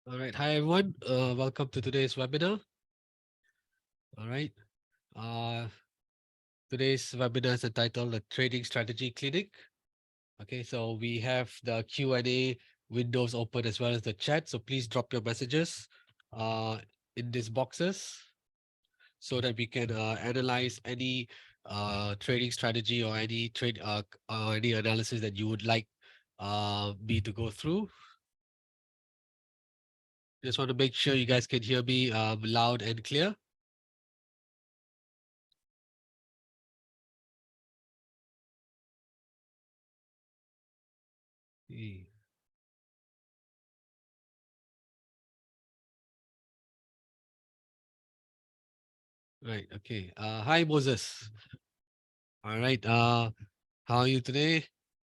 All right. Hi, everyone. Welcome to today's webinar. All right. Uh, Today's webinar is entitled The Trading Strategy Clinic. Okay. So we have the Q&A windows open as well as the chat. So please drop your messages uh, in these boxes so that we can analyze any trading strategy or any any analysis that you would like me to go through. Just want to make sure you guys can hear me loud and clear. Hmm. Right. Okay. Hi, Moses. All right. How are you today?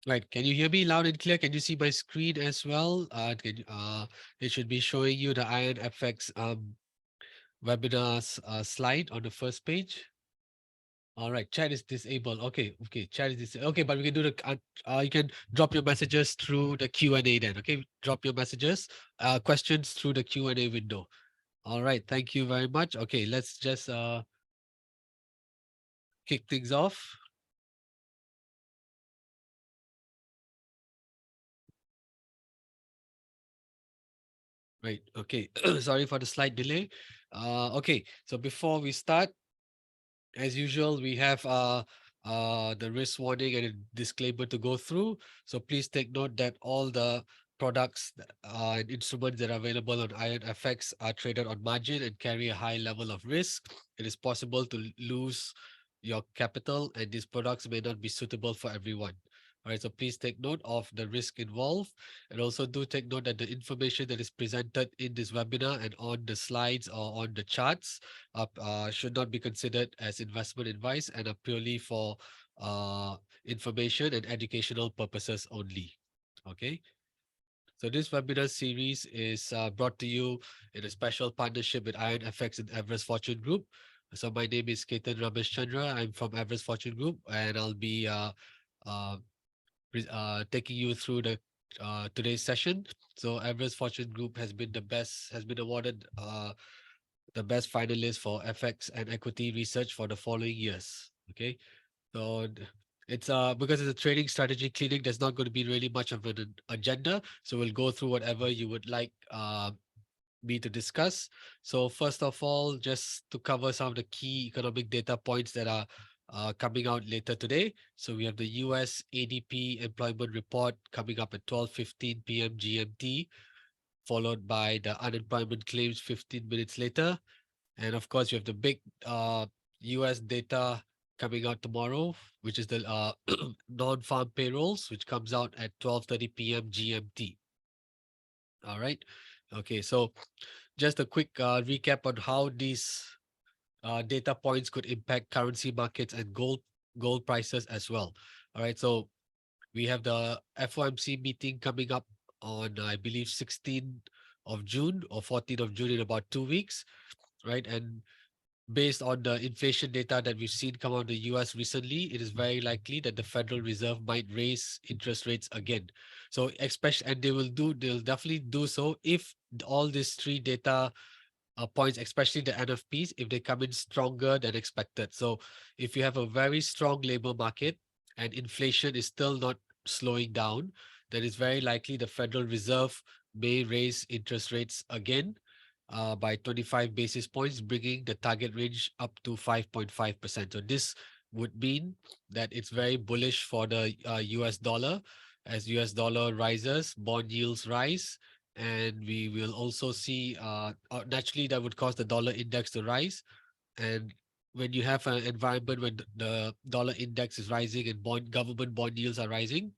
Right. Can you hear me loud and clear? Can you see my screen as well? It should be showing you the IronFX webinars slide on the first page. All right. Chat is disabled. Okay. Okay. Chat is disabled. Okay, but we can do the. You can drop your messages through the Q&A then. Okay. Drop your messages, questions through the Q&A window. All right. Thank you very much. Okay. Let's just kick things off. Right. Okay. Sorry for the slight delay. Okay. So before we start, as usual, we have the risk warning and a disclaimer to go through. So please take note that all the products and instruments that are available on IronFX are traded on margin and carry a high level of risk. It is possible to lose your capital, and these products may not be suitable for everyone. All right, so please take note of the risk involved, and also do take note that the information that is presented in this webinar and on the slides or on the charts should not be considered as investment advice and are purely for information and educational purposes only. Okay. So this webinar series is brought to you in a special partnership with IronFX and Everest Fortune Group. So my name is Ketan Ramesh Chandra. I'm from Everest Fortune Group, and I'll be uh, taking you through the today's session. So Everest Fortune Group has been awarded the best finalist for FX and equity research for the following years. Okay, so it's because it's a trading strategy clinic. There's not going to be really much of an agenda, so we'll go through whatever you would like me to discuss. So first of all, just to cover some of the key economic data points that are coming out later today. So we have the US ADP employment report coming up at 12:15 p.m. GMT, followed by the unemployment claims 15 minutes later. And of course, you have the big US data coming out tomorrow, which is the non-farm payrolls, which comes out at 12:30 p.m. GMT. All right. Okay, so just a quick recap on how these data points could impact currency markets and gold prices as well. All right, so we have the FOMC meeting coming up on I believe 16th of June or 14th of June in about 2 weeks, right? And based on the inflation data that we've seen come out of the US recently, it is very likely that the Federal Reserve might raise interest rates again. So especially, and they'll definitely do so if all these three data points, especially the NFPs, if they come in stronger than expected. So if you have a very strong labor market and inflation is still not slowing down, then it's very likely the Federal Reserve may raise interest rates again by 25 basis points, bringing the target range up to 5.5%. So this would mean that it's very bullish for the US dollar. As US dollar rises, bond yields rise, and we will also see naturally that would cause the dollar index to rise. And when you have an environment when the dollar index is rising and government bond yields are rising,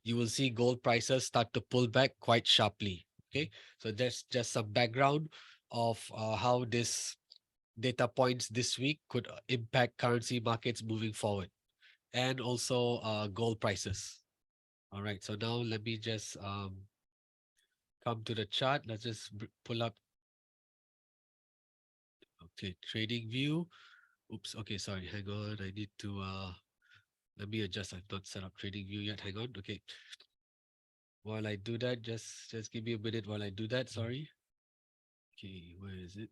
you will see gold prices start to pull back quite sharply. Okay, so that's just some background of how this data points this week could impact currency markets moving forward, and also gold prices. All right, so now let me just come to the chart. Let's just pull up. Okay, trading view. Oops. Okay, sorry. Hang on. I need to let me adjust. I've not set up trading view yet. Hang on. Okay. While I do that, just give me a minute while I do that. Sorry. Okay, where is it?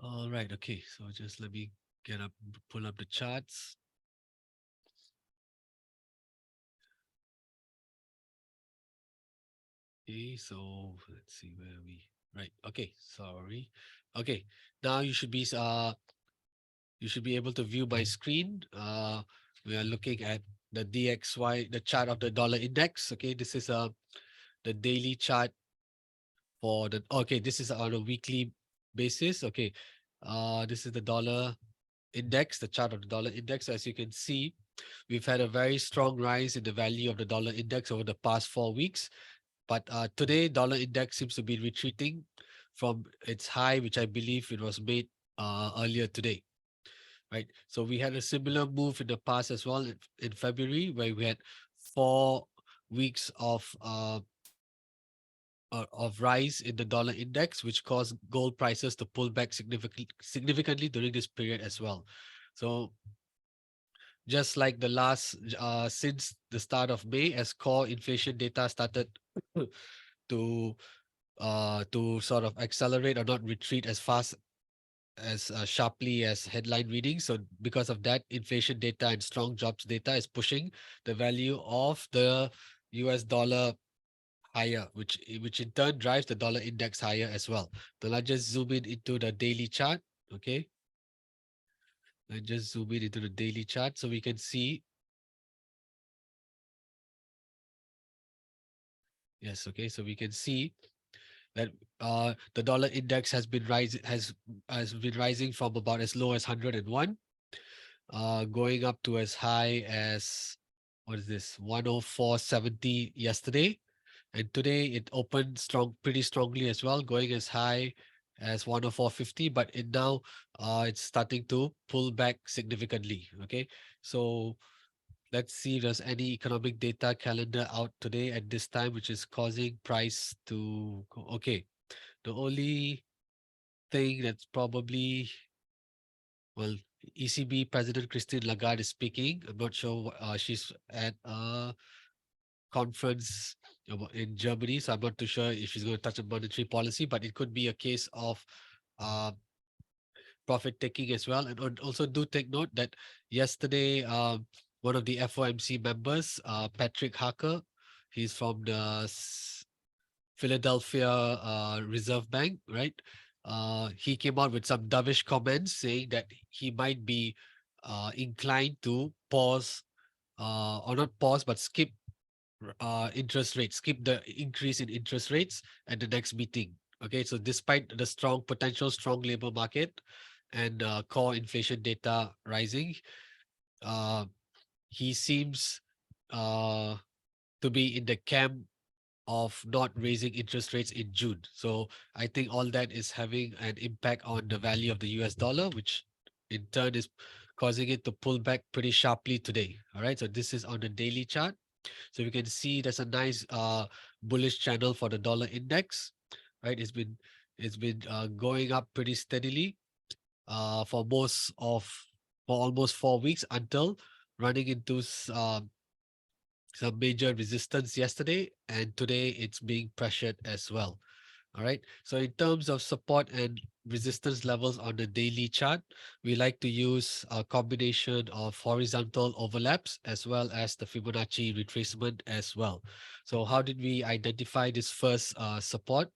All right, okay. So just let me get up, pull up the charts. Okay, so let's see where we right. Okay, sorry. Okay, now you should be able to view my screen. We are looking at the DXY, the chart of the dollar index. Okay, this is the daily chart for the okay, this is on a weekly basis. Okay. This is the dollar index, the chart of the dollar index. As you can see, we've had a very strong rise in the value of the dollar index over the past 4 weeks. But today, dollar index seems to be retreating from its high, which I believe it was made earlier today. Right. So we had a similar move in the past as well in February, where we had 4 weeks of rise in the dollar index, which caused gold prices to pull back significantly during this period as well. So just like the last since the start of May, as core inflation data started to to sort of accelerate or not retreat as fast as sharply as headline readings. So because of that, inflation data and strong jobs data is pushing the value of the US dollar higher, which in turn drives the dollar index higher as well. So let's just zoom in into the daily chart. Okay, let's just zoom in into the daily chart so we can see. Yes, okay, so we can see that the dollar index has been rising from about as low as 101, going up to as high as what is this 104.70 yesterday. And today it opened pretty strongly as well, going as high as 104.50, but it now it's starting to pull back significantly. Okay, so let's see if there's any economic data calendar out today at this time, which is causing price to go. Okay, the only thing that's probably well, ECB President Christine Lagarde is speaking. I'm not sure. She's at a conference in Germany, so I'm not too sure if she's going to touch on monetary policy, but it could be a case of uh, profit taking as well. And also do take note that yesterday, one of the FOMC members, Patrick Harker, he's from the Philadelphia Reserve Bank, right? He came out with some dovish comments saying that he might be inclined to pause, or not pause, but skip interest rates, skip the increase in interest rates at the next meeting. Okay, so despite the strong labor market and core inflation data rising, uh, he seems uh, to be in the camp of not raising interest rates in June. So I think all that is having an impact on the value of the US dollar, which in turn is causing it to pull back pretty sharply today. All right, so this is on the daily chart. So we can see there's a nice bullish channel for the dollar index, right? It's been going up pretty steadily for for almost 4 weeks until running into some major resistance yesterday, and today it's being pressured as well. All right. So in terms of support and resistance levels on the daily chart, we like to use a combination of horizontal overlaps as well as the Fibonacci retracement as well. So how did we identify this first support?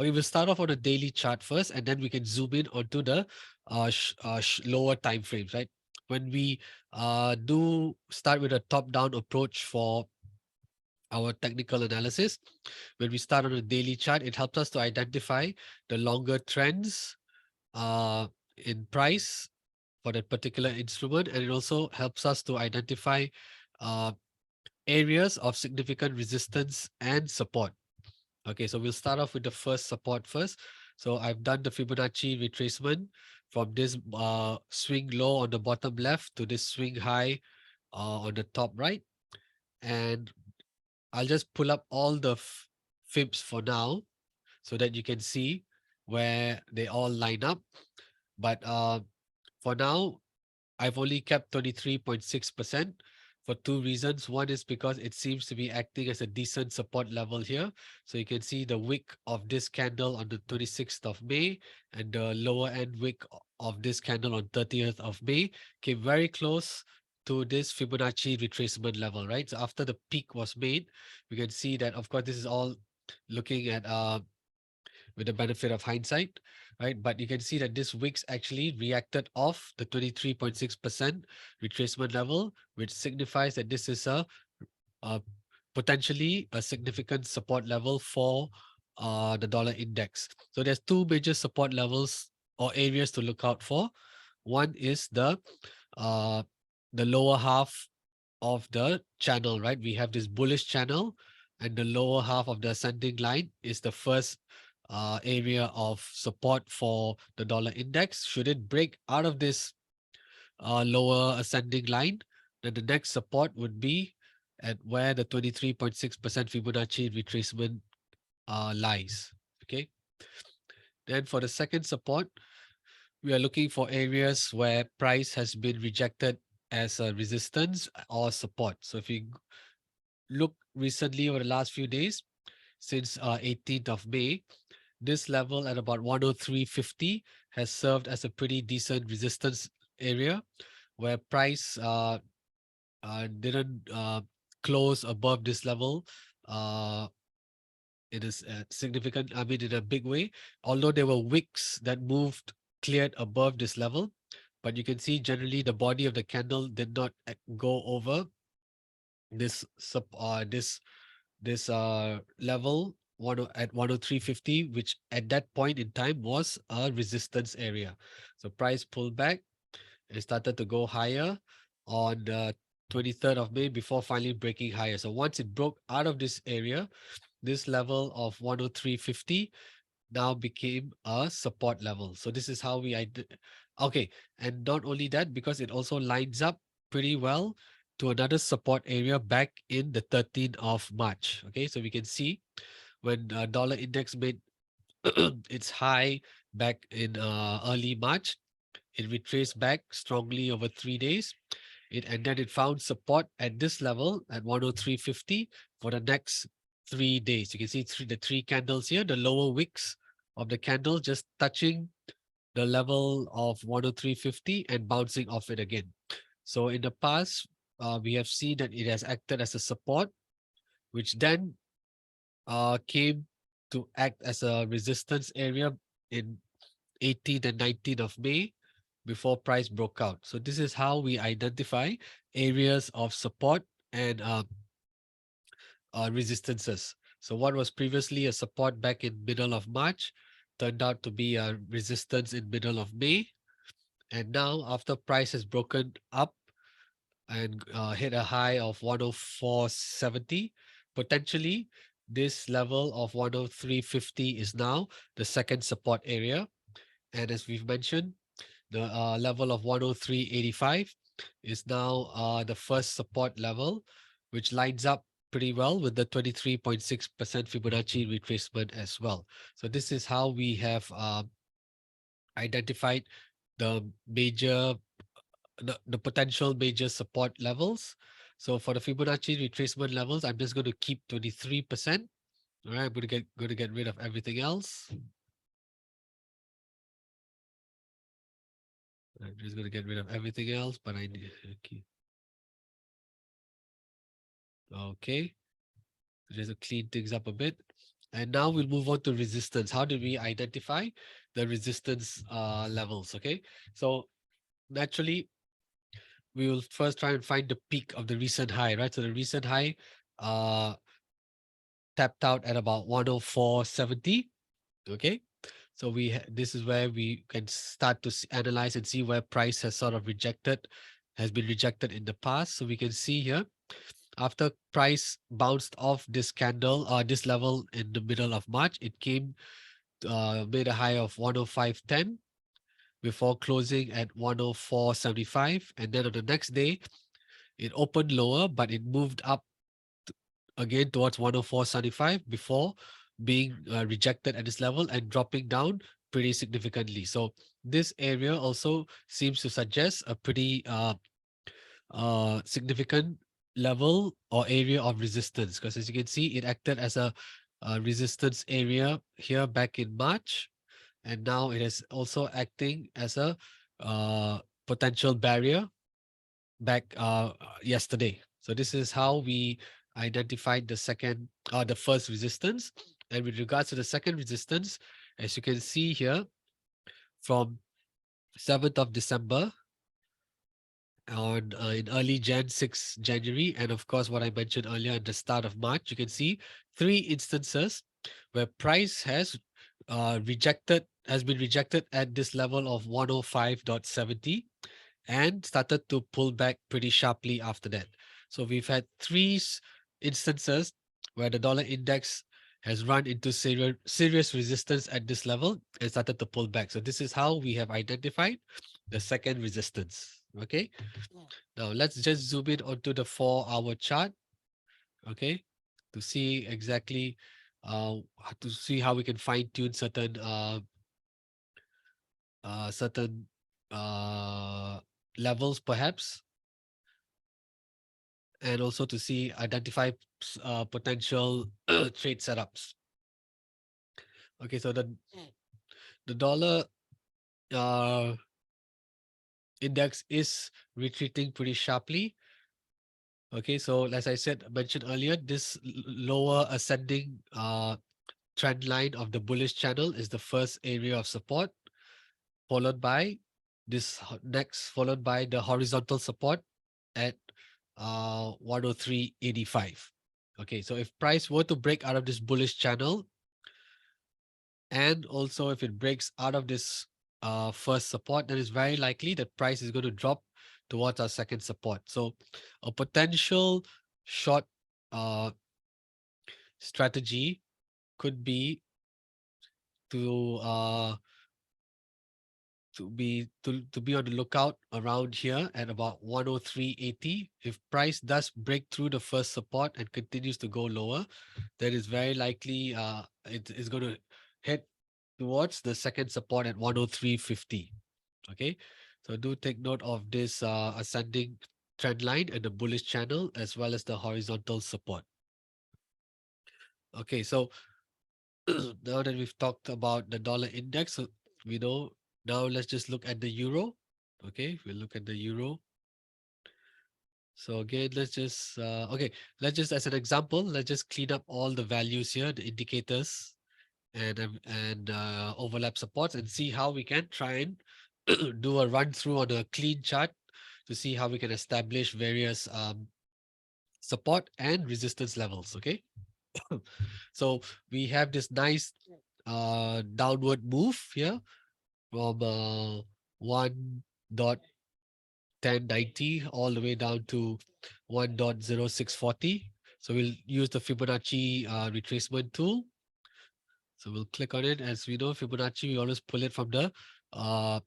Okay, we'll start off on the daily chart first, and then we can zoom in onto the lower time frames, right? When we do start with a top-down approach for our technical analysis, when we start on a daily chart, it helps us to identify the longer trends uh, in price for that particular instrument, and it also helps us to identify uh, areas of significant resistance and support. Okay, so we'll start off with the first support first. So I've done the Fibonacci retracement from this swing low on the bottom left to this swing high on the top right. And I'll just pull up all the fibs for now so that you can see where they all line up. But for now, I've only kept 23.6% for two reasons. One is because it seems to be acting as a decent support level here. So you can see the wick of this candle on the 26th of May and the lower end wick of this candle on 30th of May came very close to this Fibonacci retracement level, right? So after the peak was made, we can see that, of course, this is all looking at with the benefit of hindsight, right? But you can see that this wicks actually reacted off the 23.6% retracement level, which signifies that this is a potentially a significant support level for the dollar index. So there's two major support levels or areas to look out for. One is uh, the lower half of the channel, right? We have this bullish channel, and the lower half of the ascending line is the first area of support for the dollar index. Should it break out of this lower ascending line, then the next support would be at where the 23.6% Fibonacci retracement lies. Okay. Then for the second support, we are looking for areas where price has been rejected as a resistance or support. So if you look recently over the last few days, since 18th of May, this level at about 103.50 has served as a pretty decent resistance area where price didn't close above this level uh, in a significant, I mean, in a big way. Although there were wicks that moved cleared above this level, but you can see generally the body of the candle did not go over this level at 103.50, which at that point in time was a resistance area. So price pulled back and started to go higher on the 23rd of May before finally breaking higher. So once it broke out of this area, this level of 103.50 now became a support level. So this is how okay. And not only that, because it also lines up pretty well to another support area back in the 13th of March. Okay, so we can see when dollar index made its high back in early March, it retraced back strongly over 3 days. And then it found support at this level at 103.50 for the next 3 days. You can see the three candles here, the lower wicks of the candle just touching the level of 103.50 and bouncing off it again. So in the past, we have seen that it has acted as a support, which then came to act as a resistance area in 18th and 19th of May before price broke out. So this is how we identify areas of support and resistances. So what was previously a support back in middle of March turned out to be a resistance in middle of May. And now after price has broken up and hit a high of 104.70, potentially this level of 103.50 is now the second support area. And as we've mentioned, the level of 103.85 is now the first support level, which lines up pretty well with the 23.6% Fibonacci retracement as well. So this is how we have identified the major, the potential major support levels. So for the Fibonacci retracement levels, I'm just going to keep 23%. All right, I'm going to get rid of everything else. I'm just going to get rid of everything else, but I need okay. Just to clean things up a bit. And now we'll move on to resistance. How do we identify the resistance levels? Okay, so naturally we will first try and find the peak of the recent high, right? So the recent high uh tapped out at about 104.70. Okay, So this is where we can start to analyze and see where price has sort of has been rejected in the past. So we can see here after price bounced off this candle or this level in the middle of March, it came made a high of 105.10 before closing at 104.75, and then on the next day it opened lower, but it moved up again towards 104.75 before being rejected at this level and dropping down pretty significantly. So this area also seems to suggest a pretty significant level or area of resistance, because as you can see, it acted as a resistance area here back in March, and now it is also acting as a uh, potential barrier back yesterday. So this is how we identified the first resistance. And with regards to the second resistance, as you can see here, from 7th of December on in early 6 January, and of course what I mentioned earlier at the start of March, you can see three instances where price has been rejected at this level of 105.70 and started to pull back pretty sharply after that. So we've had instances where the dollar index has run into serious resistance at this level and started to pull back. So this is how we have identified the second resistance. Okay. Now let's just zoom in onto the 4-hour chart. Okay, to see exactly to see how we can fine tune certain uh levels perhaps, and also to see identify potential trade setups. Okay, so the dollar uh, index is retreating pretty sharply. Okay, so as I said, mentioned earlier, this lower ascending trend line of the bullish channel is the first area of support, followed by followed by the horizontal support at 103.85. Okay, so if price were to break out of this bullish channel, and also if it breaks out of this first support, then it's very likely that price is going to drop towards our second support. So a potential short uh, strategy could be to be on the lookout around here at about 103.80. If price does break through the first support and continues to go lower, then it's very likely it is going to head towards the second support at 103.50. Okay, so do take note of this ascending trend line and the bullish channel as well as the horizontal support. Okay, so now that we've talked about the dollar index, so we know now let's just look at the euro. Okay, we'll look at the euro. So again, let's just as an example, let's just clean up all the values here, the indicators and overlap supports, and see how we can try and do a run through on a clean chart to see how we can establish various support and resistance levels. Okay, so we have this nice downward move here from 1.1090 all the way down to 1.0640. So we'll use the Fibonacci retracement tool. So we'll click on it. As we know, Fibonacci, we always pull it from the uh,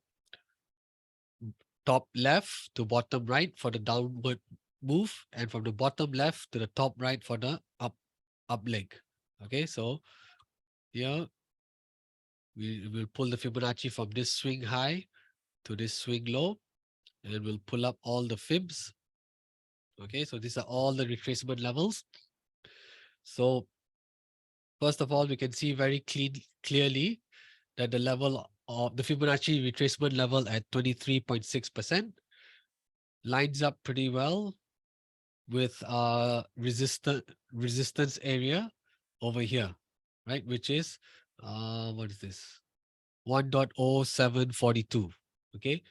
top left to bottom right for the downward move, and from the bottom left to the top right for the up leg. Okay, so here we will pull the Fibonacci from this swing high to this swing low, and we'll pull up all the fibs. Okay, so these are all the retracement levels. So first of all, we can see very clearly that the level of the Fibonacci retracement level at 23.6% lines up pretty well with resistance area over here, right? Which is what is this? 1.0742. Okay.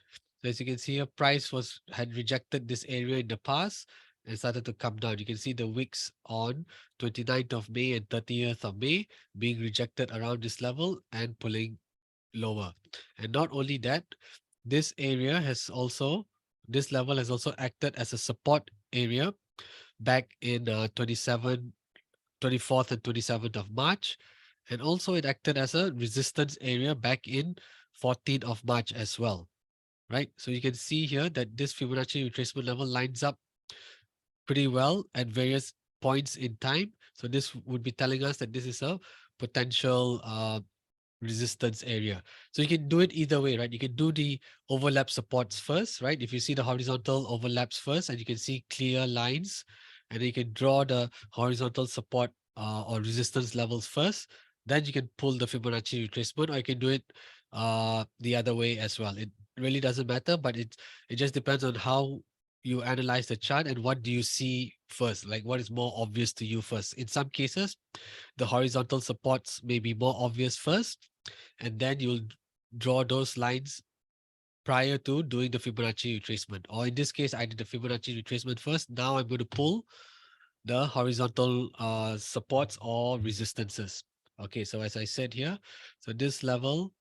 So as you can see here, price had rejected this area in the past and started to come down. You can see the wicks on 29th of May and 30th of May being rejected around this level and pulling lower. And not only that, this area has also, this level has also acted as a support area back in 24th and 27th of March. And also it acted as a resistance area back in 14th of March as well, right? So you can see here that this Fibonacci retracement level lines up pretty well at various points in time. So this would be telling us that this is a potential resistance area. So you can do it either way, right? You can do the overlap supports first, right? If you see the horizontal overlaps first and you can see clear lines, and then you can draw the horizontal support or resistance levels first, then you can pull the Fibonacci retracement, or you can do it the other way as well. It really doesn't matter, but it just depends on how you analyze the chart and what do you see first, like what is more obvious to you first. In some cases, the horizontal supports may be more obvious first, and then you'll draw those lines prior to doing the Fibonacci retracement. Or in this case, I did the Fibonacci retracement first. Now I'm going to pull the horizontal supports or resistances. Okay, so as I said here, so this level,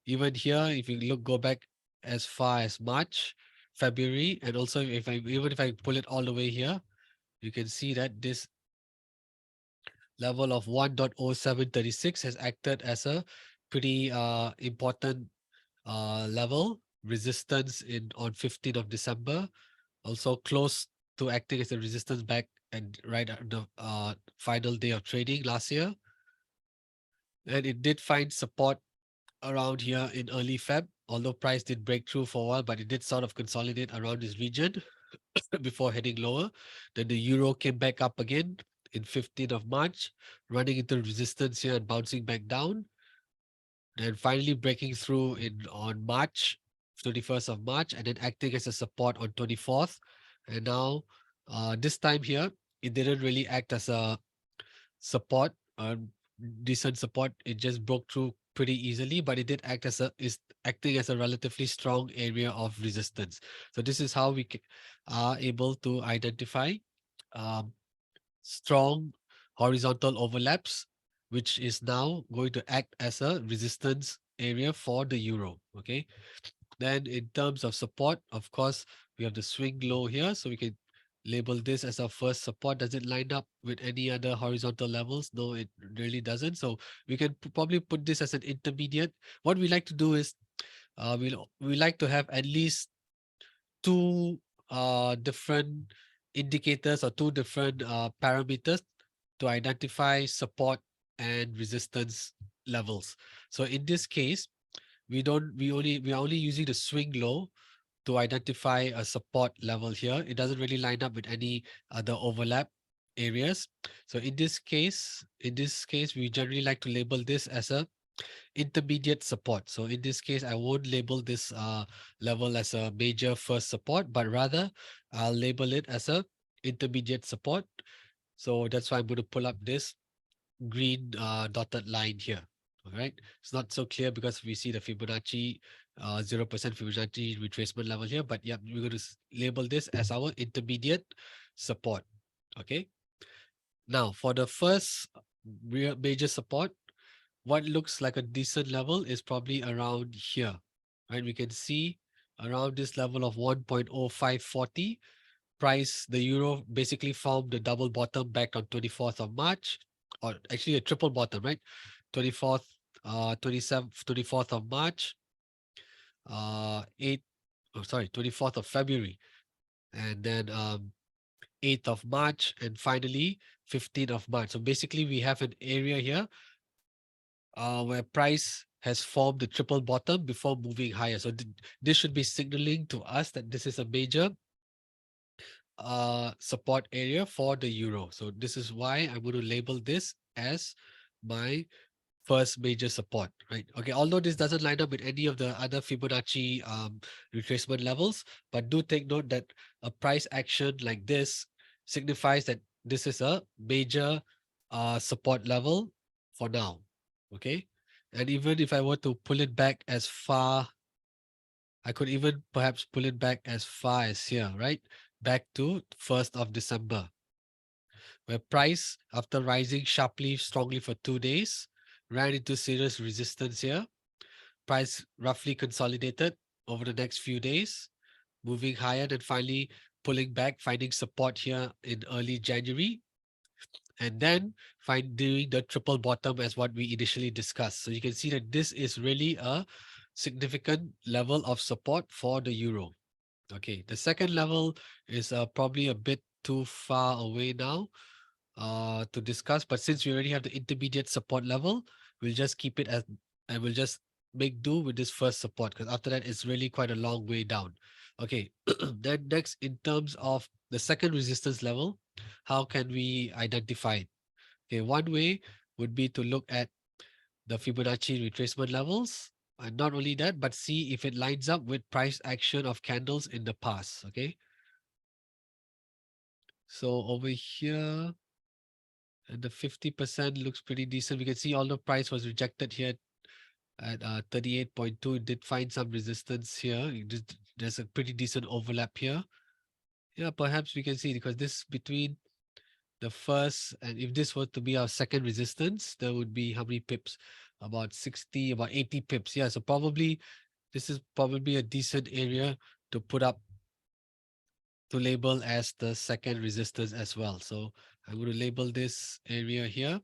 even here, if you look, go back as far as March, February, and also even if I pull it all the way here, you can see that this level of 1.0736 has acted as a pretty important level resistance in on 15th of December, also close to acting as a resistance back and right at the final day of trading last year. And it did find support around here in early Feb, although price did break through for a while, but it did sort of consolidate around this region before heading lower. Then the euro came back up again in 15th of March, running into resistance here and bouncing back down. Then finally breaking through in on March 21st of March, and then acting as a support on 24th. And now this time here, it didn't really act as a support, decent support. It just broke through pretty easily, but it did act as a is acting as a relatively strong area of resistance. So this is how we are able to identify um, strong horizontal overlaps, which is now going to act as a resistance area for the euro. Okay. Then in terms of support, of course, we have the swing low here. So we can label this as our first support. Does it line up with any other horizontal levels? No, it really doesn't. So we can probably put this as an intermediate. What we like to do is we like to have at least two different indicators or two different parameters to identify support and resistance levels. So in this case, we are only using the swing low to identify a support level here. It doesn't really line up with any other overlap areas. So in this case, we generally like to label this as a intermediate support. So in this case, I won't label this level as a major first support, but rather I'll label it as a intermediate support. So that's why I'm going to pull up this green dotted line here. All right. It's not so clear because we see the Fibonacci 0% Fibonacci retracement level here, but yeah, we're going to label this as our intermediate support. Okay. Now for the first real major support, what looks like a decent level is probably around here, right? We can see around this level of 1.0540 price, the euro basically formed the double bottom back on 24th of March, or actually a triple bottom, right? 24th, 27th, 24th of March, 8th, oh, sorry, 24th of February, and then 8th of March, and finally 15th of March. So basically we have an area here where price has formed the triple bottom before moving higher. So this should be signaling to us that this is a major support area for the euro. So this is why I'm going to label this as my first major support, right? Okay, although this doesn't line up with any of the other Fibonacci retracement levels, but do take note that a price action like this signifies that this is a major support level for now. Okay, and even if I were to pull it back as far, I could even perhaps pull it back as far as here, right? Back to 1st of December, where price, after rising sharply, strongly for 2 days, ran into serious resistance here. Price roughly consolidated over the next few days, moving higher and finally pulling back, finding support here in early January, and then finding the triple bottom as what we initially discussed. So you can see that this is really a significant level of support for the euro. Okay, the second level is probably a bit too far away now to discuss, but since we already have the intermediate support level, we'll just keep it as and we'll just make do with this first support because after that it's really quite a long way down. Okay, then next in terms of the second resistance level, how can we identify it? Okay, one way would be to look at the Fibonacci retracement levels. And not only that, but see if it lines up with price action of candles in the past. Okay. So over here, and the 50% looks pretty decent. We can see all the price was rejected here at 38.2. It did find some resistance here. There's a pretty decent overlap here. Yeah, perhaps we can see because this between the first, and if this were to be our second resistance, there would be how many pips? About 60, about 80 pips. Yeah, so probably this is probably a decent area to put up to label as the second resistance as well. So I'm going to label this area here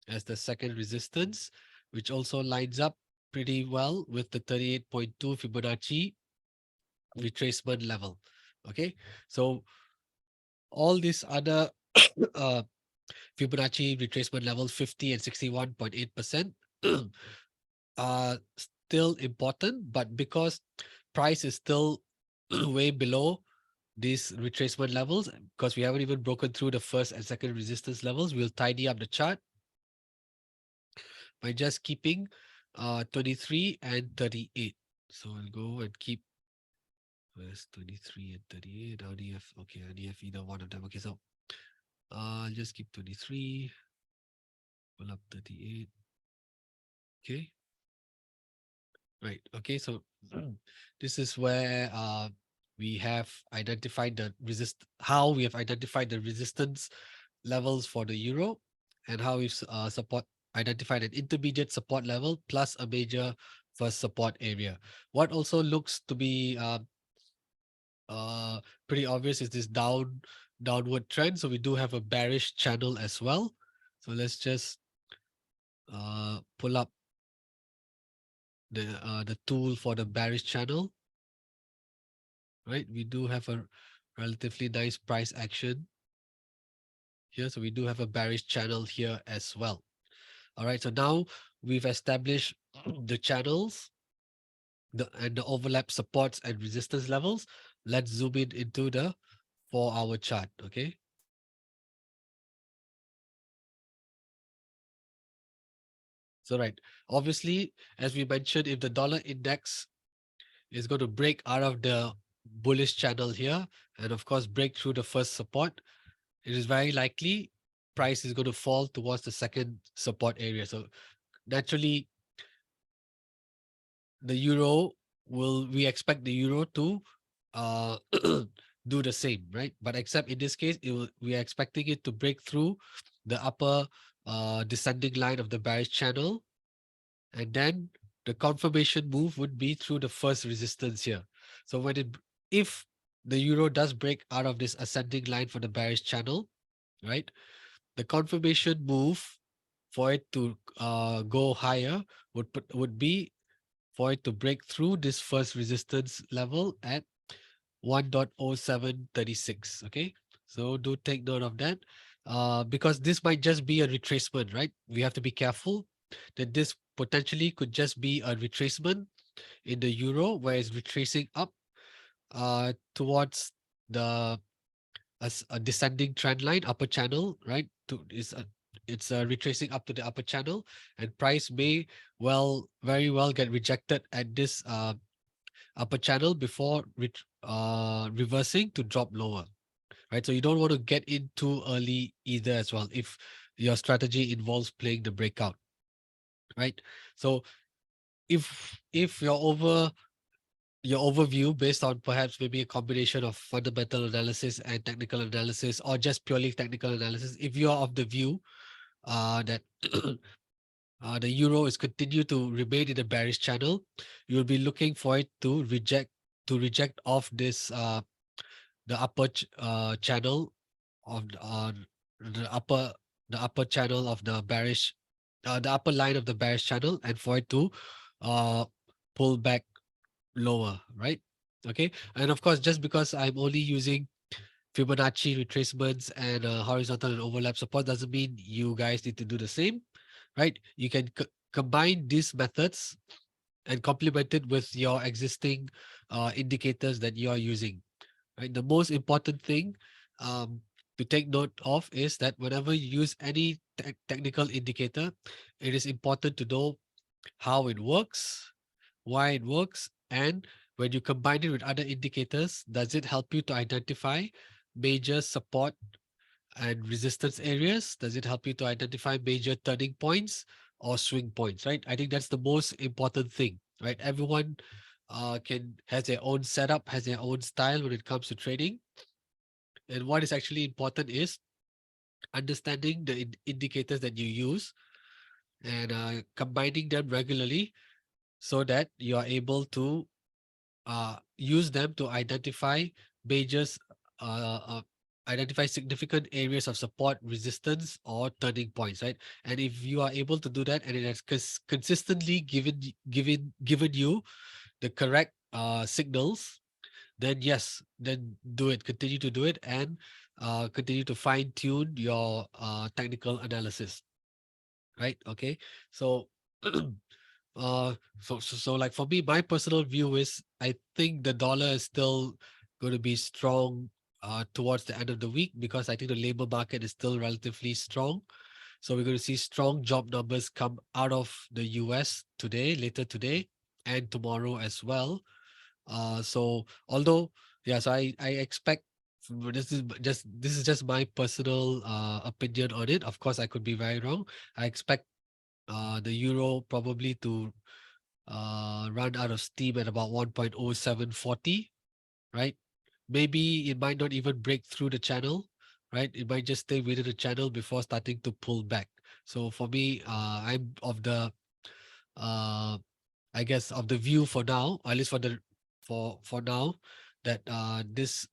as the second resistance, which also lines up pretty well with the 38.2 Fibonacci retracement level. Okay, so all these other uh, Fibonacci retracement levels 50 and 61.8% are still important, but because price is still way below these retracement levels, because we haven't even broken through the first and second resistance levels, we'll tidy up the chart by just keeping 23 and 38. So I'll go and keep where's 23 and 38. I only have okay, I only have either one of them. Okay, so I'll just keep 23, pull up 38. Okay. Right. Okay. So this is where we have identified the how we have identified the resistance levels for the euro and how we've support identified an intermediate support level plus a major first support area. What also looks to be uh, pretty obvious is this downward trend. So we do have a bearish channel as well. So let's just pull up the tool for the bearish channel. Right, we do have a relatively nice price action here. So we do have a bearish channel here as well. All right, so now we've established the channels and the overlap supports and resistance levels. Let's zoom in into the 4-hour chart. Okay, so right, obviously, as we mentioned, if the dollar index is going to break out of the bullish channel here and of course break through the first support, it is very likely price is going to fall towards the second support area. So naturally, the euro we expect the euro to uh do the same, right? But except in this case, we are expecting it to break through the upper descending line of the bearish channel, and then the confirmation move would be through the first resistance here. So if the euro does break out of this ascending line for the bearish channel, right? The confirmation move for it to go higher would be for it to break through this first resistance level at 1.0736. Okay, so do take note of that because this might just be a retracement, right? We have to be careful that this potentially could just be a retracement in the euro where it's retracing up towards the a descending trend line, upper channel, right? It's retracing up to the upper channel, and price may very well get rejected at this upper channel before reversing to drop lower, right? So you don't want to get in too early either as well if your strategy involves playing the breakout, right? So if your overview based on perhaps maybe a combination of fundamental analysis and technical analysis or just purely technical analysis, if you're of the view that the euro is continue to remain in the bearish channel, you'll be looking for it to reject off this the channel of the upper the upper channel of the bearish the upper line of the bearish channel, and for it to uh pull back lower, right? Okay, and of course, just because I'm only using Fibonacci retracements and horizontal and overlap support doesn't mean you guys need to do the same, right? You can combine these methods and complement it with your existing indicators that you are using, right? The most important thing um, to take note of is that whenever you use any technical indicator, it is important to know how it works, why it works, and when you combine it with other indicators, does it help you to identify major support and resistance areas? Does it help you to identify major turning points or swing points, right? I think that's the most important thing, right? Everyone can has their own setup, has their own style when it comes to trading. And what is actually important is understanding the indicators that you use and combining them regularly so that you are able to use them to major, s- uh, uh, identify significant areas of support, resistance, or turning points, right? And if you are able to do that, and it has consistently given you the correct signals, then yes, then do it. Continue to do it, and continue to fine tune your technical analysis, right? Okay, so. Like for me, my personal view is I think the dollar is still going to be strong towards the end of the week because I think the labor market is still relatively strong. So we're going to see strong job numbers come out of the US today, later today, and tomorrow as well. So although yes, I expect this is just my personal opinion on it. Of course, I could be very wrong. I expect the euro probably to run out of steam at about 1.0740, right? Maybe it might not even break through the channel, right? It might just stay within the channel before starting to pull back. So for me, I'm of the uh, I guess of the view for now, at least for now, that this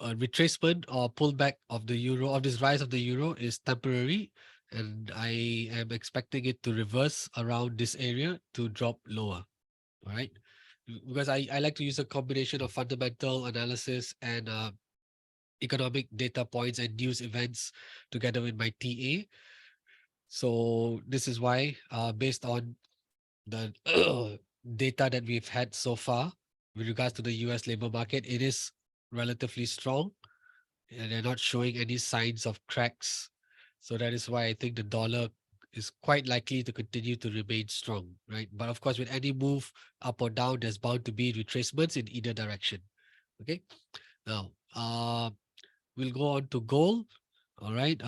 retracement or pullback of the euro, of this rise of the euro, is temporary, and I am expecting it to reverse around this area to drop lower. All right, because I like to use a combination of fundamental analysis and economic data points and news events together with my TA. So this is why, based on the data that we've had so far with regards to the US labor market, it is relatively strong and they're not showing any signs of cracks. So that is why I think the dollar is quite likely to continue to remain strong, right? But of course, with any move up or down, there's bound to be retracements in either direction. Okay. Now, we'll go on to gold. All right.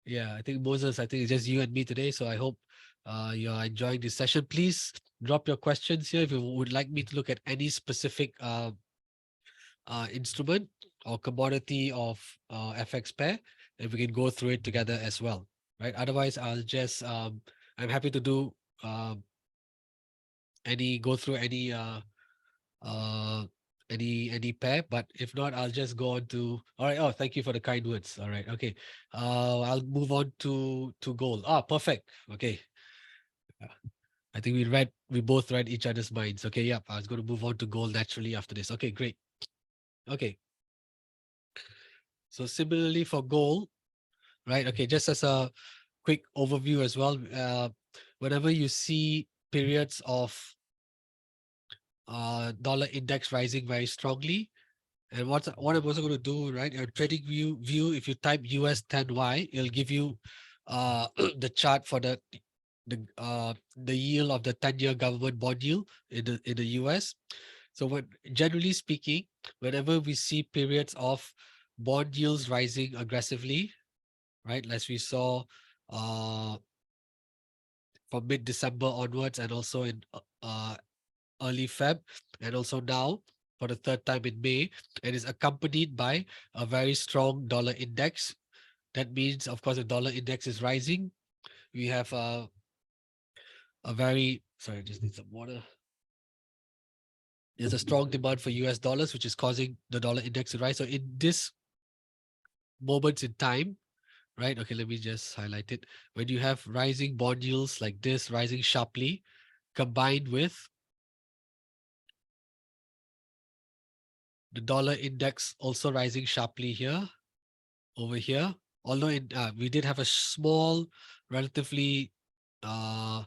Yeah, I think Moses, I think it's just you and me today. So I hope you're enjoying this session. Please drop your questions here if you would like me to look at any specific instrument or commodity of FX pair, and we can go through it together as well, right? Otherwise, I'm happy to do um, any go through uh, any pair, but if not, I'll just go on to. All right. Oh, thank you for the kind words. All right. Okay. I'll move on to gold. Ah, perfect. Okay. Uh, I think we both read each other's minds. Okay. Yep. I was going to move on to gold naturally after this. Okay. Great. Okay. So similarly for gold, right? Okay, just as a quick overview as well, whenever you see periods of dollar index rising very strongly, and what I'm also going to do, right? Your trading view, if you type US 10Y, it'll give you the chart for the yield of the 10-year government bond yield in the US. So when generally speaking, whenever we see periods of bond yields rising aggressively, right? As we saw uh, from mid-December onwards and also in early Feb, and also now for the third time in May, and is accompanied by a very strong dollar index. That means, of course, the dollar index is rising. We have a very, sorry, I just need some water. There's a strong demand for US dollars, which is causing the dollar index to rise. So in this moment in time, right? Okay, let me just highlight it. When you have rising bond yields like this, rising sharply, combined with the dollar index also rising sharply here, over here. Although we did have a small, relatively, uh,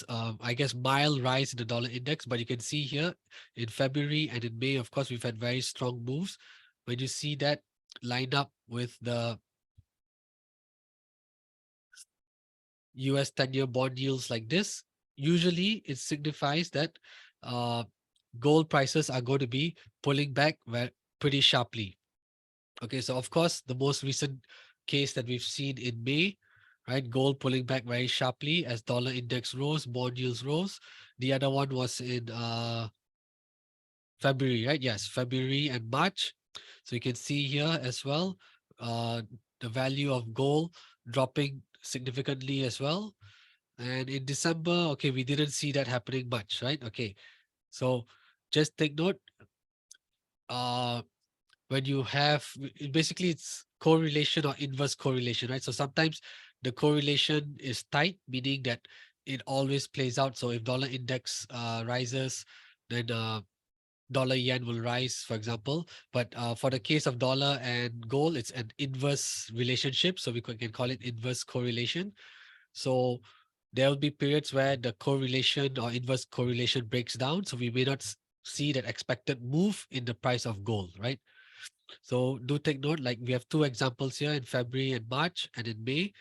I guess, mild rise in the dollar index, but you can see here in February and in May, of course, we've had very strong moves. When you see that lined up with the US 10-year bond yields like this, usually it signifies that uh, gold prices are going to be pulling back pretty sharply. Okay, so of course, the most recent case that we've seen in May, right? Gold pulling back very sharply as dollar index rose, bond yields rose. The other one was in February, right? Yes, February and March. So you can see here as well, the value of gold dropping significantly as well. And in December, okay, we didn't see that happening much, right? Okay, so just take note. Uh, when you have basically it's correlation or inverse correlation, right? So sometimes the correlation is tight, meaning that it always plays out. So if dollar index rises, then dollar yen will rise, for example. But for the case of dollar and gold, it's an inverse relationship. So we can call it inverse correlation. So there will be periods where the correlation or inverse correlation breaks down. So we may not see that expected move in the price of gold, right? So do take note, like we have two examples here in February and March and in May,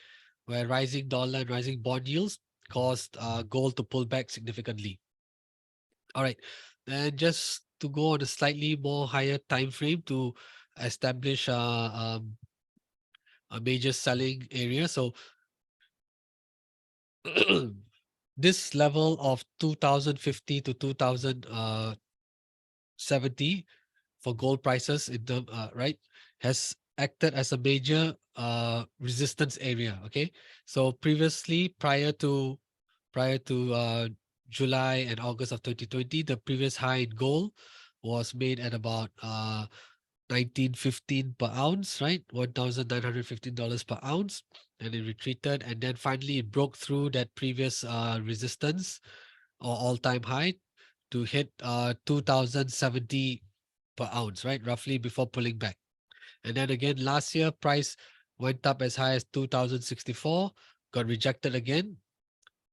where rising dollar and rising bond yields caused gold to pull back significantly. All right. And just to go on a slightly more higher time frame to establish a major selling area. So this level of 2050 to 2070 for gold prices in the right has acted as a major resistance area. Okay, so previously prior to July and August of 2020, the previous high in gold was made at about 1915 per ounce, right? $1,915 per ounce, and it retreated, and then finally it broke through that previous resistance or all-time high to hit 2070 per ounce, right? Roughly before pulling back. And then again, last year, price went up as high as 2064, got rejected again,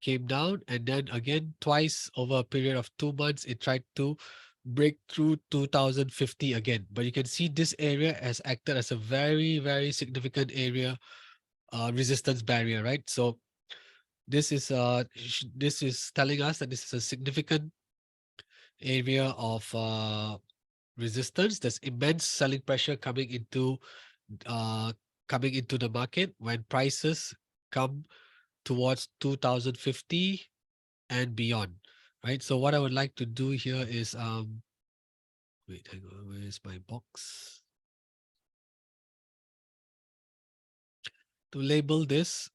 came down, and then again, twice over a period of 2 months, it tried to break through 2050 again. But you can see this area has acted as a very, very significant area, resistance barrier, right? So this is telling us that this is a significant area of resistance. There's immense selling pressure uh, coming into the market when prices come towards 2050 and beyond, right? So what I would like to do here is wait, hang on, where is my box? To label this,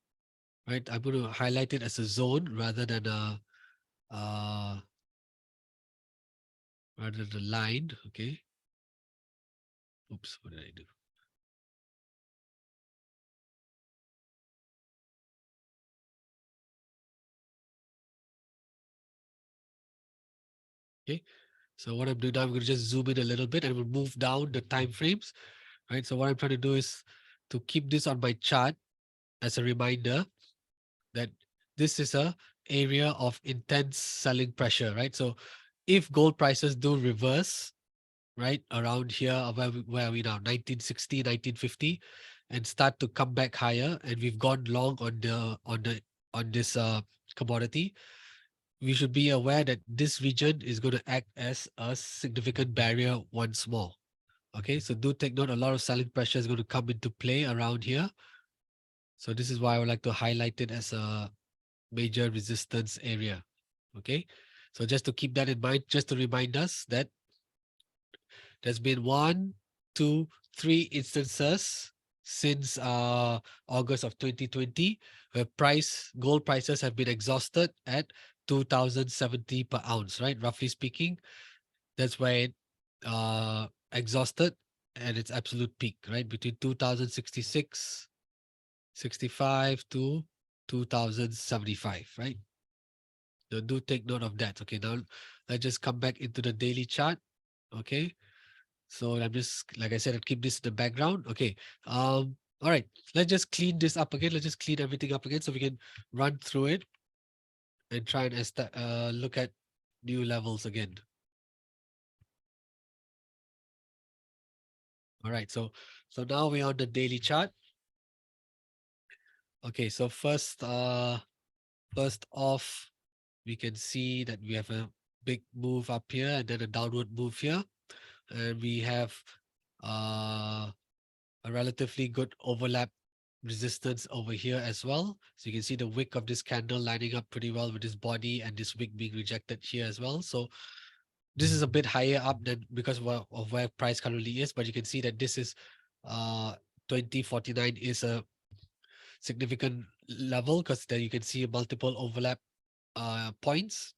right? I'm going to highlight it as a zone uh rather than a line. Okay. Oops, what did I do? Okay. So what I'm doing now, I'm going to just zoom in a little bit and we'll move down the time frames, right? So what I'm trying to do is to keep this on my chart as a reminder that this is a area of intense selling pressure, right? So if gold prices do reverse, right, around here, where are we now? 1960, 1950, and start to come back higher, and we've gone long on this commodity, we should be aware that this region is going to act as a significant barrier once more. Okay, so do take note, a lot of selling pressure is going to come into play around here. So this is why I would like to highlight it as a major resistance area. Okay, so just to keep that in mind, just to remind us that there's been one, two, three instances since August of 2020, where gold prices have been exhausted at 2070 per ounce, right? Roughly speaking, that's where it exhausted at its absolute peak, right? Between 2066, 65 to 2075, right? So do take note of that. Okay, now let's just come back into the daily chart. Okay. So I'm just, like I said, I'll keep this in the background. Okay. All right. Let's just clean this up again. Let's just clean everything up again so we can run through it and try and look at new levels again. All right. So now we're on the daily chart. Okay. So first off, we can see that we have a big move up here and then a downward move here, and we have uh a relatively good overlap resistance over here as well. So you can see the wick of this candle lining up pretty well with this body and this wick being rejected here as well. So this is a bit higher up than because of where price currently is, but you can see that this is uh 2049 is a significant level because there you can see multiple overlap points.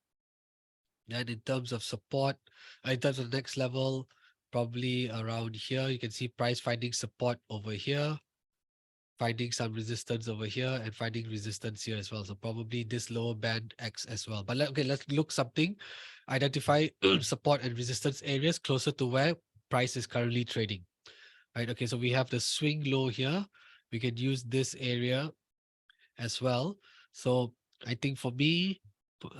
And in terms of support, in terms of the next level, probably around here, you can see price finding support over here, finding some resistance over here, and finding resistance here as well. So probably this lower band X as well. But okay, let's look something. Identify support and resistance areas closer to where price is currently trading. Right. Okay. So we have the swing low here. We can use this area as well. So I think for me,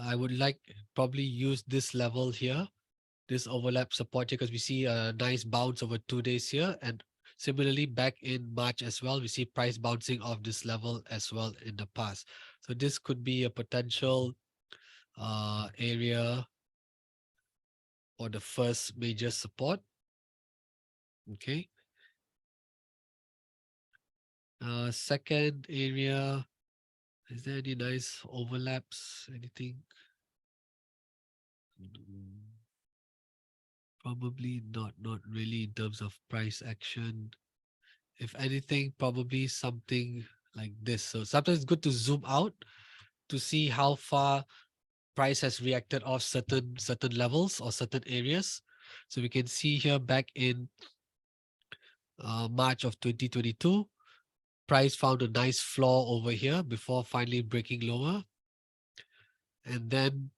I would like probably use this level here, this overlap support here, because we see a nice bounce over 2 days here. And similarly, back in March as well, we see price bouncing off this level as well in the past. So this could be a potential area for the first major support. Okay. Second area, is there any nice overlaps? Anything? Probably not really in terms of price action. If anything, probably something like this. So sometimes it's good to zoom out to see how far price has reacted off certain levels or certain areas. So we can see here back in March of 2022, price found a nice floor over here before finally breaking lower. And then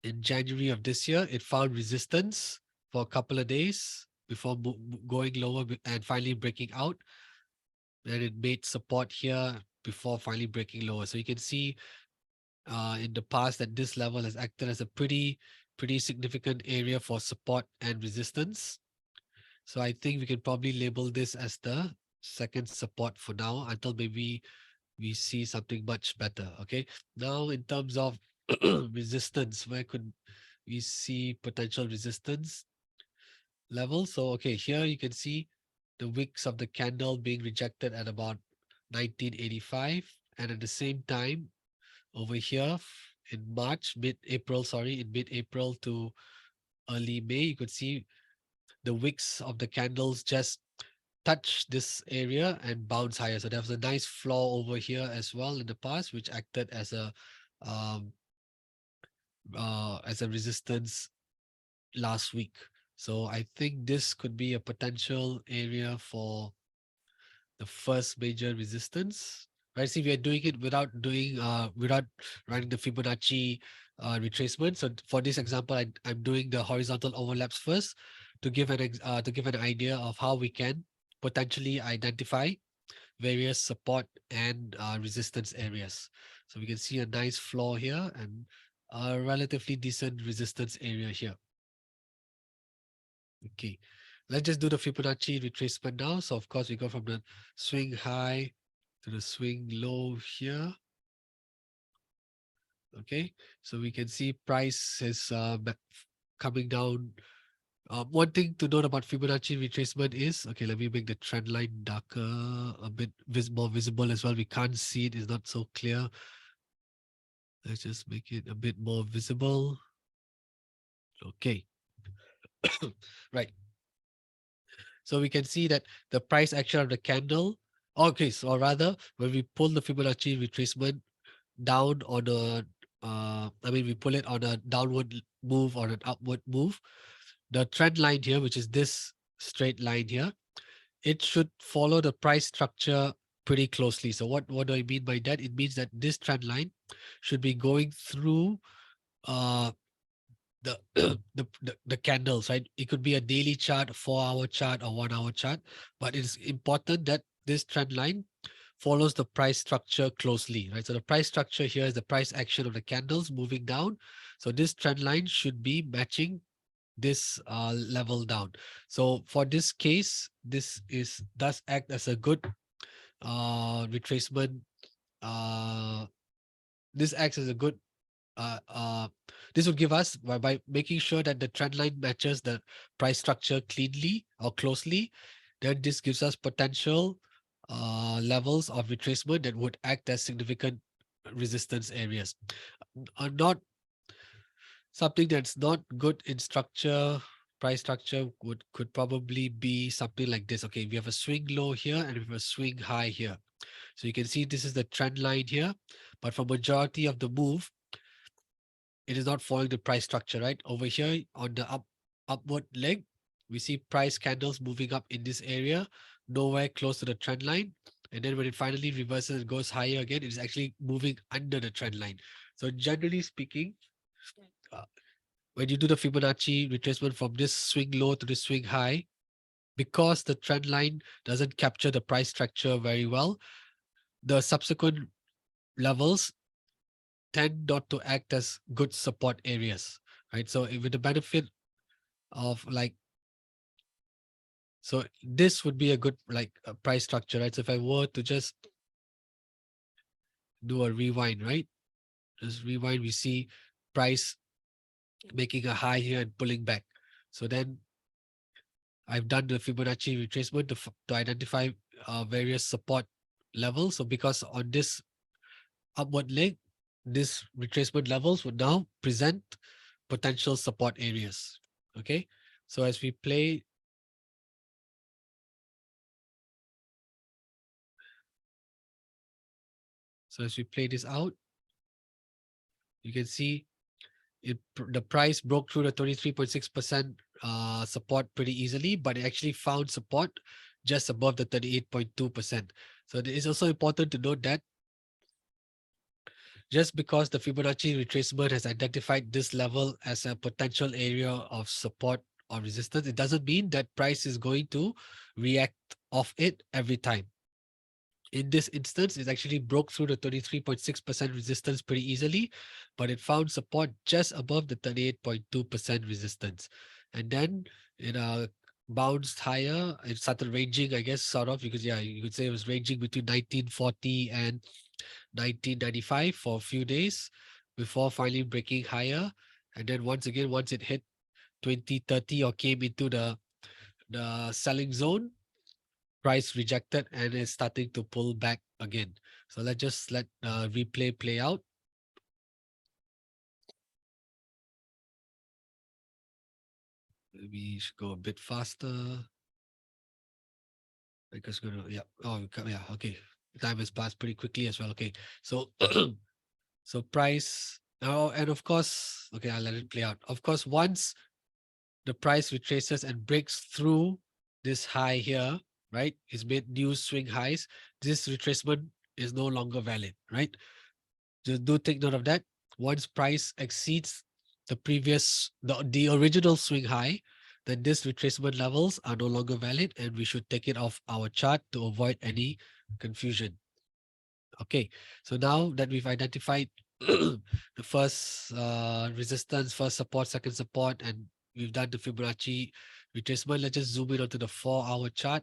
in January of this year, it found resistance for a couple of days before going lower and finally breaking out. And it made support here before finally breaking lower. So you can see in the past that this level has acted as a pretty significant area for support and resistance. So I think we can probably label this as the second support for now until maybe we see something much better. Okay. Now in terms of resistance, where could we see potential resistance levels? So okay, here you can see the wicks of the candle being rejected at about 1985, and at the same time over here in March, mid-April, sorry, in mid-April to early May, you could see the wicks of the candles just touch this area and bounce higher. So there was a nice floor over here as well in the past, which acted um, as a resistance last week. So I think this could be a potential area for the first major resistance. Right. See, we are doing it without running the Fibonacci retracement. So for this example, I'm doing the horizontal overlaps first to give an idea of how we can potentially identify various support and resistance areas. So we can see a nice floor here and a relatively decent resistance area here. Okay, let's just do the Fibonacci retracement now. So of course we go from the swing high to the swing low here. Okay, so we can see price is coming down. One thing to note about Fibonacci retracement is, okay, let me make the trend line darker, a bit more visible as well. We can't see it, it's not so clear. Let's just make it a bit more visible. Okay, right. So we can see that the price action of the candle. Okay, so or rather, when we pull the Fibonacci retracement down on a, I mean, we pull it on a downward move or an upward move, the trend line here, which is this straight line here, it should follow the price structure pretty closely. So what do I mean by that? It means that this trend line should be going through uh the the candles, right? It could be a daily chart, a 4-hour chart, or 1-hour chart, but it's important that this trend line follows the price structure closely, right? So the price structure here is the price action of the candles moving down. So this trend line should be matching this level down. So for this case, this is does act as a good retracement. Uh, this acts as a good uh, uh, this would give us by making sure that the trend line matches the price structure cleanly or closely, then this gives us potential levels of retracement that would act as significant resistance areas. Not something that's not good in structure. Price structure could probably be something like this. Okay, we have a swing low here and we have a swing high here. So you can see this is the trend line here, but for majority of the move, it is not following the price structure, right? Over here on the upward leg, we see price candles moving up in this area, nowhere close to the trend line. And then when it finally reverses and goes higher again, it is actually moving under the trend line. So generally speaking, uh, when you do the Fibonacci retracement from this swing low to this swing high, because the trend line doesn't capture the price structure very well, the subsequent levels tend not to act as good support areas, right? So with the benefit of like, so this would be a good like a price structure, right? So if I were to just do a rewind, right? Just rewind, we see price making a high here and pulling back. So then I've done the Fibonacci retracement to identify various support levels. So because on this upward leg, this retracement levels would now present potential support areas. Okay. So as we play, this out, you can see the price broke through the 23.6% support pretty easily, but it actually found support just above the 38.2%. So it is also important to note that just because the Fibonacci retracement has identified this level as a potential area of support or resistance, it doesn't mean that price is going to react off it every time. In this instance, it actually broke through the 33.6% resistance pretty easily, but it found support just above the 38.2% resistance. And then it bounced higher. It started ranging, I guess, sort of, because, yeah, you could say it was ranging between 1940 and 1995 for a few days before finally breaking higher. And then once again, once it hit 2030 or came into the selling zone, price rejected and is starting to pull back again. So let's just let replay play out. Maybe should go a bit faster. Because gonna, yeah, yeah, okay. Time has passed pretty quickly as well. Okay, so so price. Oh, and of course, okay, I'll let it play out. Of course, once the price retraces and breaks through this high here, right? It's made new swing highs. This retracement is no longer valid, right? Just do take note of that. Once price exceeds the original swing high, then this retracement levels are no longer valid and we should take it off our chart to avoid any confusion. Okay, so now that we've identified the first resistance, first support, second support, and we've done the Fibonacci retracement, let's just zoom in onto the 4-hour chart.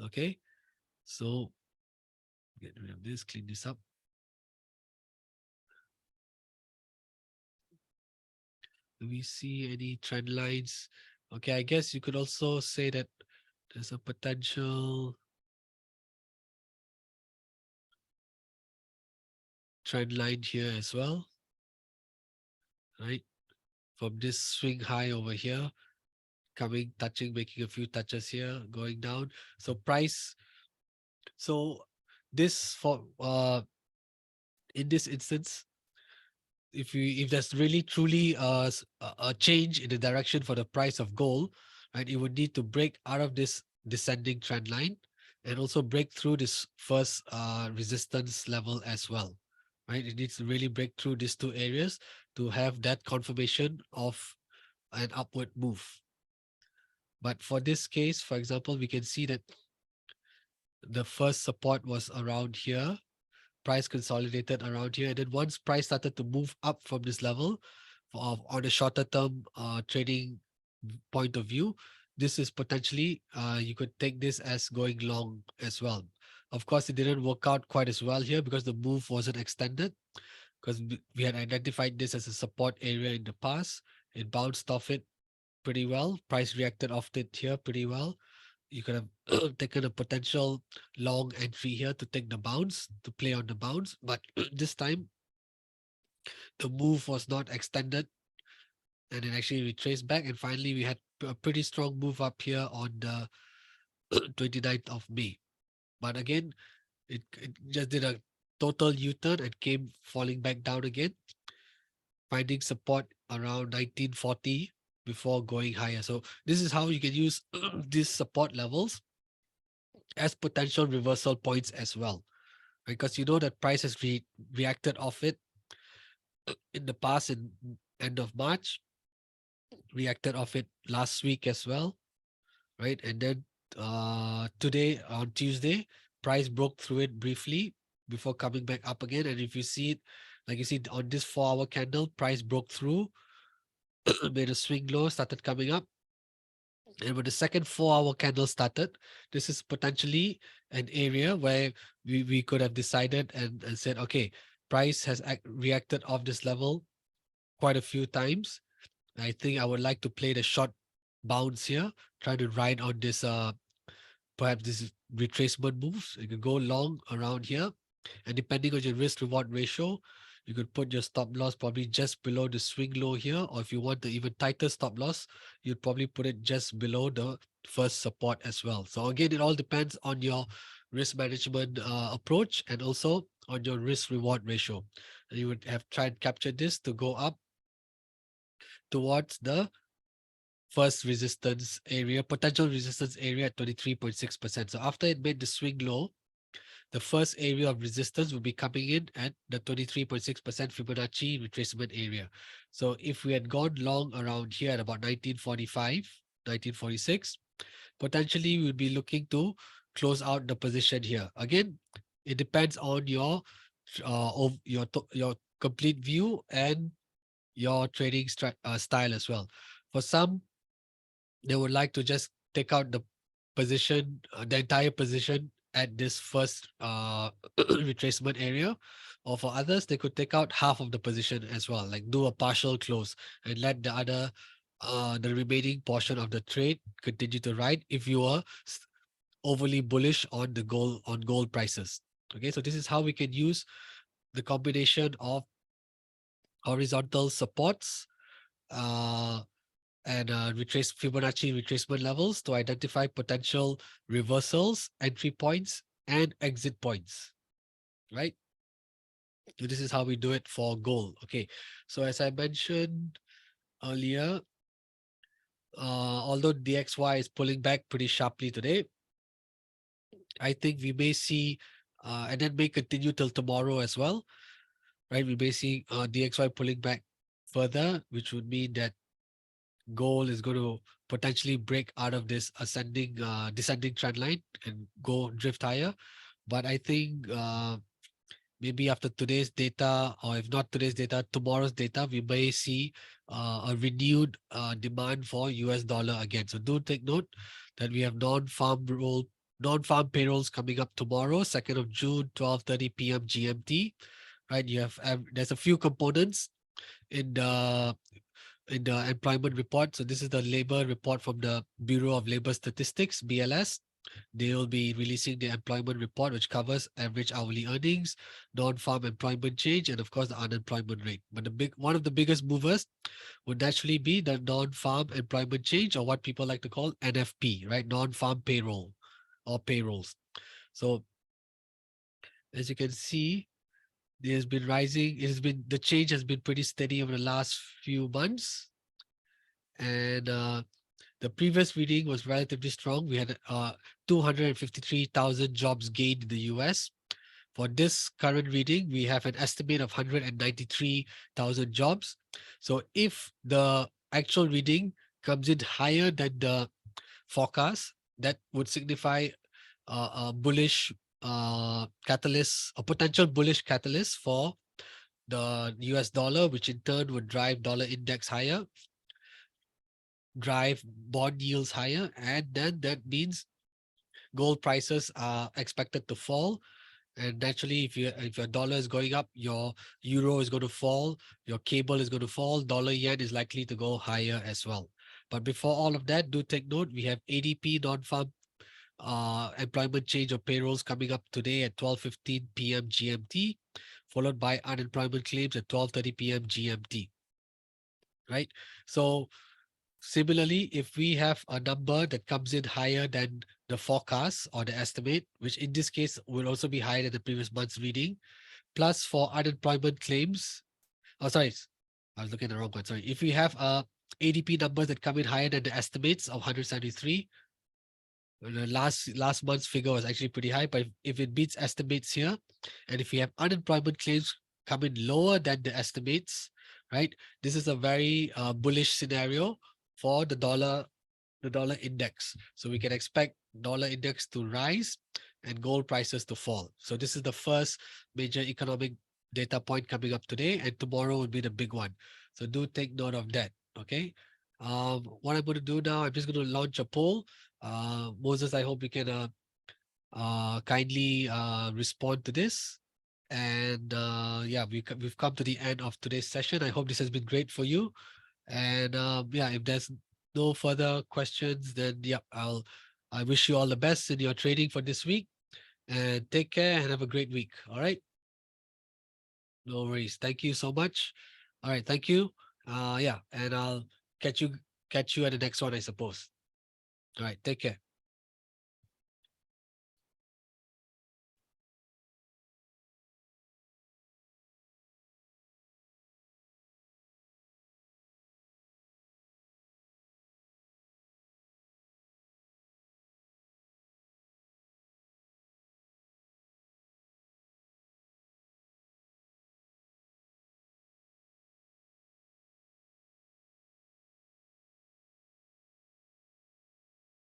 Okay, so get rid of this, clean this up. Do we see any trend lines? Okay, I guess you could also say that there's a potential trend line here as well, right? From this swing high over here. coming, touching, making a few touches here, going down. So price. So this for in this instance, if there's really truly a change in the direction for the price of gold, right, it would need to break out of this descending trend line and also break through this first resistance level as well, right? It needs to really break through these two areas to have that confirmation of an upward move. But for this case, for example, we can see that the first support was around here, price consolidated around here. And then once price started to move up from this level, on a shorter term trading point of view, this is potentially, you could take this as going long as well. Of course, it didn't work out quite as well here because the move wasn't extended, because we had identified this as a support area in the past. It bounced off it pretty well. Price reacted off it here pretty well. You could have taken a potential long entry here to take the bounce, to play on the bounce. But this time, the move was not extended and it actually retraced back. And finally, we had a pretty strong move up here on the 29th of May. But again, it just did a total U-turn and came falling back down again, finding support around 1940 before going higher. So this is how you can use these support levels as potential reversal points as well, because you know that price has reacted off it in the past in end of March, reacted off it last week as well, right? And then today on Tuesday, price broke through it briefly before coming back up again. And if you see it, like you see on this 4-hour candle, price broke through, made a swing low, started coming up. And when the second 4-hour candle started, this is potentially an area where we could have decided and said, okay, price has reacted off this level quite a few times. I think I would like to play the short bounce here, try to ride on this perhaps this retracement moves. You could go long around here, and depending on your risk reward ratio, you could put your stop loss probably just below the swing low here, or if you want the even tighter stop loss, you'd probably put it just below the first support as well. So again, it all depends on your risk management approach and also on your risk reward ratio. And you would have tried capture this to go up towards the first resistance area, potential resistance area at 23.6%. So after it made the swing low, the first area of resistance will be coming in at the 23.6% Fibonacci retracement area. So if we had gone long around here at about 1945, 1946, potentially we'll be looking to close out the position here. Again, it depends on your your complete view and your trading style as well. For some, they would like to just take out the entire position at this first retracement area, or for others, they could take out half of the position as well, like do a partial close and let the remaining portion of the trade continue to ride if you are overly bullish on gold prices. Okay, so this is how we can use the combination of horizontal supports, uh, and retrace Fibonacci retracement levels to identify potential reversals, entry points, and exit points, right? So this is how we do it for gold. Okay, so as I mentioned earlier, although DXY is pulling back pretty sharply today, I think we may see, and then may continue till tomorrow as well, right? We may see DXY pulling back further, which would mean that gold is going to potentially break out of this descending trend line and go drift higher. But I think maybe after today's data, or if not today's data, tomorrow's data, we may see a renewed demand for US dollar again. So do take note that we have non-farm payrolls coming up tomorrow, 2nd of June, 12:30 p.m. GMT. Right, you have there's a few components in the employment report. So this is the labor report from the Bureau of Labor Statistics, BLS. They will be releasing the employment report, which covers average hourly earnings, non-farm employment change, and of course the unemployment rate. But the big one of the biggest movers would naturally be the non-farm employment change, or what people like to call NFP, right? Non-farm payroll or payrolls. So as you can see, it has been rising. It has been the change has been pretty steady over the last few months, and the previous reading was relatively strong. We had 253,000 jobs gained in the US. For this current reading, we have an estimate of 193,000 jobs. So if the actual reading comes in higher than the forecast, that would signify a bullish catalyst, a potential bullish catalyst for the US dollar, which in turn would drive dollar index higher, drive bond yields higher, and then that means gold prices are expected to fall. And naturally, if your dollar is going up, your euro is going to fall, your cable is going to fall, dollar yen is likely to go higher as well. But before all of that, do take note, we have ADP non-farm employment change of payrolls coming up today at 12:15 p.m. GMT, followed by unemployment claims at 12:30 p.m. GMT, right? So similarly, if we have a number that comes in higher than the forecast or the estimate, which in this case will also be higher than the previous month's reading, plus for unemployment claims, oh, sorry, I was looking at the wrong one. Sorry. If we have ADP numbers that come in higher than the estimates of 173, the last month's figure was actually pretty high, but if it beats estimates here, and if we have unemployment claims come in lower than the estimates, right? This is a very bullish scenario for the dollar index. So we can expect dollar index to rise and gold prices to fall. So this is the first major economic data point coming up today, and tomorrow will be the big one. So do take note of that. Okay. What I'm going to do now, I'm just going to launch a poll. Moses, I hope you can kindly respond to this. And yeah, we've come to the end of today's session. I hope this has been great for you. And yeah, if there's no further questions, then yeah, I wish you all the best in your trading for this week. And take care and have a great week. All right. No worries. Thank you so much. All right. Thank you. Yeah, and I'll catch you catch you at the next one, I suppose. All right. Take care.